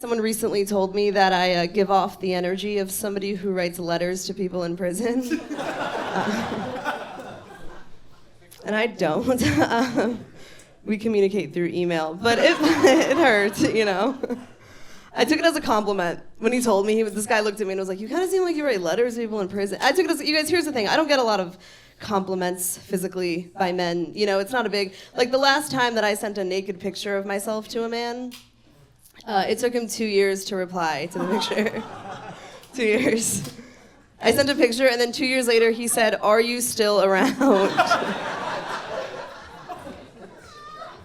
Someone recently told me that I give off the energy of somebody who writes letters to people in prison. And I don't. We communicate through email, but it hurt, you know. I took it as a compliment. When he told me, this guy looked at me and was like, "You kind of seem like you write letters to people in prison." I took it as, you guys, here's the thing. I don't get a lot of compliments physically by men. You know, it's not a big, like the last time that I sent a naked picture of myself to a man, it took him 2 years to reply to the picture. 2 years. I sent a picture, and then 2 years later, he said, "Are you still around?"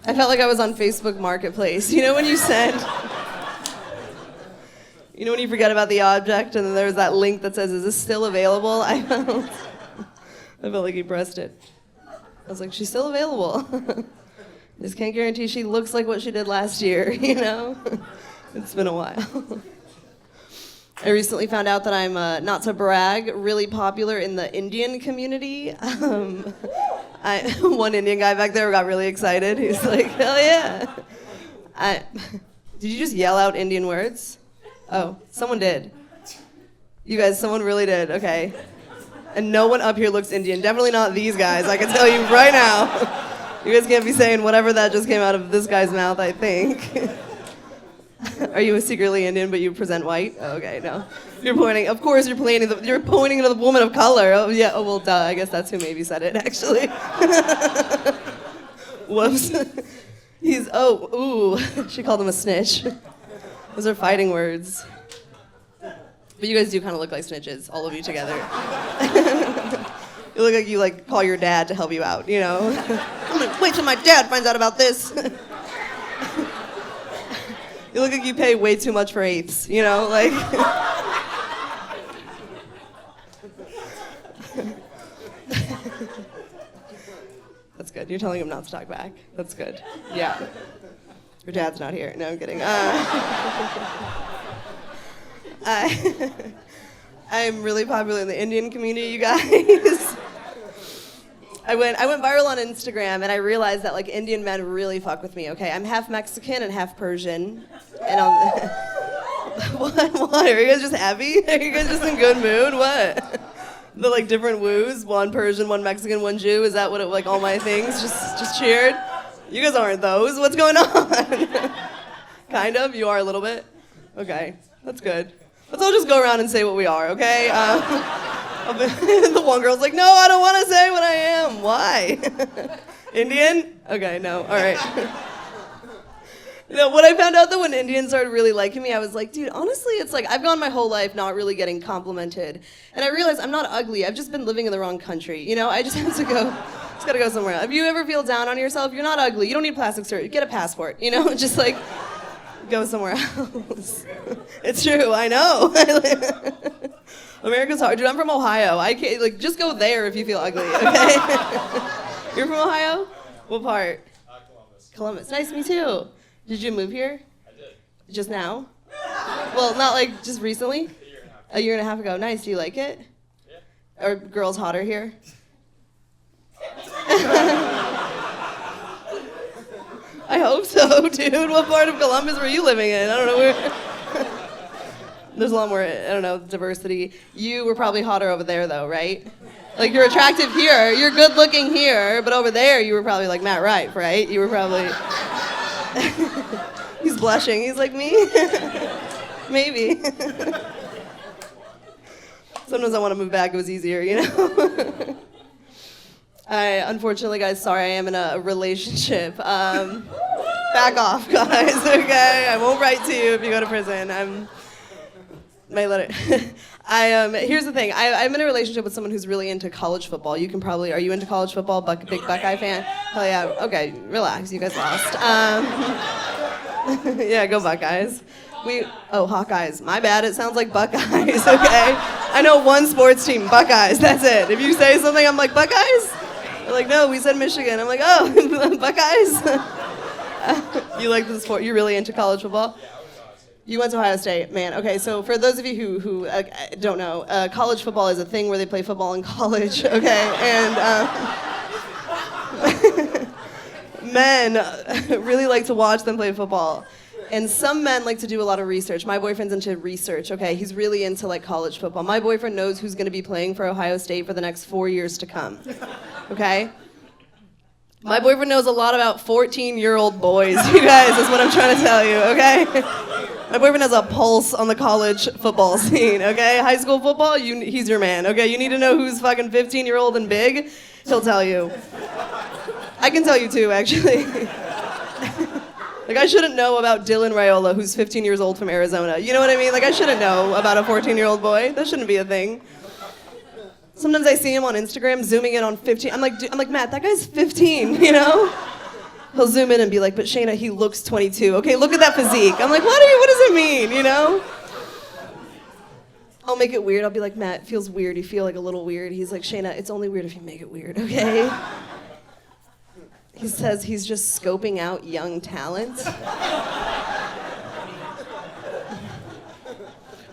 I felt like I was on Facebook Marketplace. You know when you send... You know when you forget about the object, and then there's that link that says, "Is this still available?" I felt like he pressed it. I was like, "She's still available." Just can't guarantee she looks like what she did last year, you know? It's been a while. I recently found out that I'm, not to brag, really popular in the Indian community. One Indian guy back there got really excited. He's like, "Hell yeah." Did you just yell out Indian words? Oh, someone did. You guys, someone really did, okay. And no one up here looks Indian. Definitely not these guys, I can tell you right now. You guys can't be saying whatever that just came out of this guy's mouth, I think. Are you secretly Indian, but you present white? Oh, okay, no. You're pointing, of course you're pointing to the woman of color. Oh, yeah, oh, well, duh, I guess that's who maybe said it, actually. Whoops. She called him a snitch. Those are fighting words. But you guys do kind of look like snitches, all of you together. You look like you call your dad to help you out, you know? I'm gonna wait till my dad finds out about this. You look like you pay way too much for eighths, you know? Like. That's good. You're telling him not to talk back. That's good. Yeah. Your dad's not here. No, I'm kidding. I'm really popular in the Indian community, you guys. I went viral on Instagram, and I realized that Indian men really fuck with me. Okay, I'm half Mexican and half Persian, and what? Are you guys just happy? Are you guys just in good mood? What? The different woos, one Persian, one Mexican, one Jew. Is that what it all my things just cheered? You guys aren't those. What's going on? Kind of. You are a little bit. Okay, that's good. Let's all just go around and say what we are, okay? The one girl's like, "No, I don't want to say what I am." Why? Indian? Okay, no, all right. You know, when I found out that when Indians started really liking me, I was like, dude, honestly, it's I've gone my whole life not really getting complimented. And I realized I'm not ugly. I've just been living in the wrong country. You know, I just have to go, just gotta go somewhere else. If you ever feel down on yourself, you're not ugly. You don't need plastic surgery. Get a passport, you know? Just go somewhere else. It's true, I know. America's hard. Dude, I'm from Ohio. I can't, just go there if you feel ugly, okay? You're from Ohio? What part? Columbus. Nice, me too. Did you move here? I did. Just now? Well, not just recently? A year and a half ago. Nice, do you like it? Yeah. Are girls hotter here? I hope so, dude. What part of Columbus were you living in? I don't know where. There's a lot more, I don't know, diversity. You were probably hotter over there, though, right? You're attractive here, you're good looking here, but over there you were probably like Matt Rife, right? You were probably... He's blushing, he's like, me? Maybe. Sometimes I want to move back, it was easier, you know? Unfortunately, guys, sorry, I am in a relationship. Back off, guys, okay? I won't write to you if you go to prison. My letter. Here's the thing. I'm in a relationship with someone who's really into college football. You can probably, are you into college football? Big Buckeye fan? Hell yeah. Okay, relax. You guys lost. Yeah, go Buckeyes. Hawkeyes. My bad. It sounds like Buckeyes, okay? I know one sports team, Buckeyes. That's it. If you say something, I'm like, Buckeyes? They're like, no, we said Michigan. I'm like, oh, Buckeyes? You like the sport? You're really into college football? You went to Ohio State, man. Okay, so for those of you who don't know, college football is a thing where they play football in college, okay? And men really like to watch them play football. And some men like to do a lot of research. My boyfriend's into research, okay? He's really into like college football. My boyfriend knows who's gonna be playing for Ohio State for the next 4 years to come, okay? My boyfriend knows a lot about 14-year-old boys, you guys, is what I'm trying to tell you, okay? My boyfriend has a pulse on the college football scene, okay? High school football, he's your man, okay? You need to know who's fucking 15-year-old and big, he'll tell you. I can tell you too, actually. Like, I shouldn't know about Dylan Raiola, who's 15 years old from Arizona. You know what I mean? Like, I shouldn't know about a 14-year-old boy. That shouldn't be a thing. Sometimes I see him on Instagram zooming in on 15. I'm like, Matt, that guy's 15, you know? He'll zoom in and be like, but Shaena, he looks 22. Okay, look at that physique. I'm like, what does it mean, you know? I'll make it weird. I'll be like, Matt, it feels weird. You feel like a little weird. He's like, Shaena, it's only weird if you make it weird, okay? He says he's just scoping out young talent.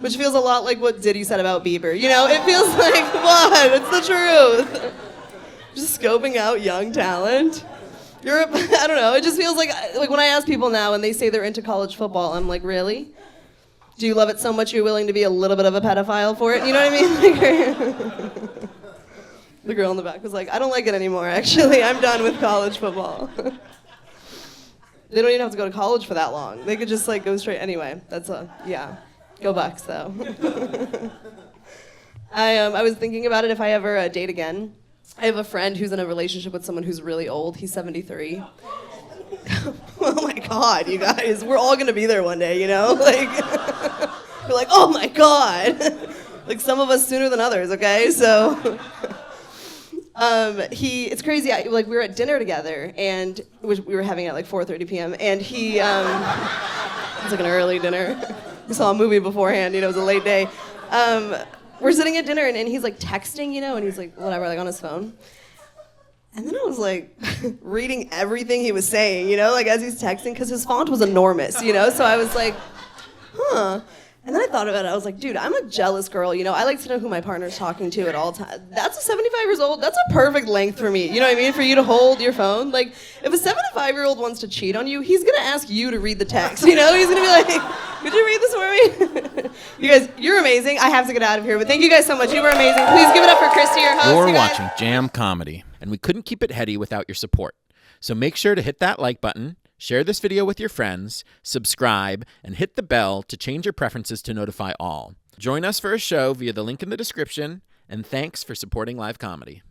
Which feels a lot like what Diddy said about Bieber. You know, it feels like, what? It's the truth. Just scoping out young talent. I don't know, it just feels like when I ask people now and they say they're into college football, I'm like, really? Do you love it so much you're willing to be a little bit of a pedophile for it? You know what I mean? Like, the girl in the back was like, I don't like it anymore, actually. I'm done with college football. They don't even have to go to college for that long. They could just like go straight. Anyway, yeah. Go Bucks, though. I was thinking about it if I ever date again. I have a friend who's in a relationship with someone who's really old. He's 73. Oh my God, you guys. We're all going to be there one day, you know? Like, we're like, oh my God. Like some of us sooner than others, okay? So... it's crazy. We were at dinner together, and we were having it at like 4:30 p.m. And he, it was like an early dinner. We saw a movie beforehand. You know, it was a late day. We're sitting at dinner, and he's like texting, you know, and he's like whatever, like on his phone. And then I was like reading everything he was saying, you know, like as he's texting, because his font was enormous, you know. So I was like, huh. And then I thought about it. I was like, dude, I'm a jealous girl. You know, I like to know who my partner's talking to at all times. That's a 75 years old. That's a perfect length for me. You know what I mean? For you to hold your phone. Like, if a 75-year-old wants to cheat on you, he's going to ask you to read the text. You know, he's going to be like, could you read this for me? You guys, you're amazing. I have to get out of here. But thank you guys so much. You were amazing. Please give it up for Christy, your host. You're watching Jam Comedy, and we couldn't keep it heady without your support. So make sure to hit that like button, share this video with your friends, subscribe, and hit the bell to change your preferences to notify all. Join us for a show via the link in the description, and thanks for supporting live comedy.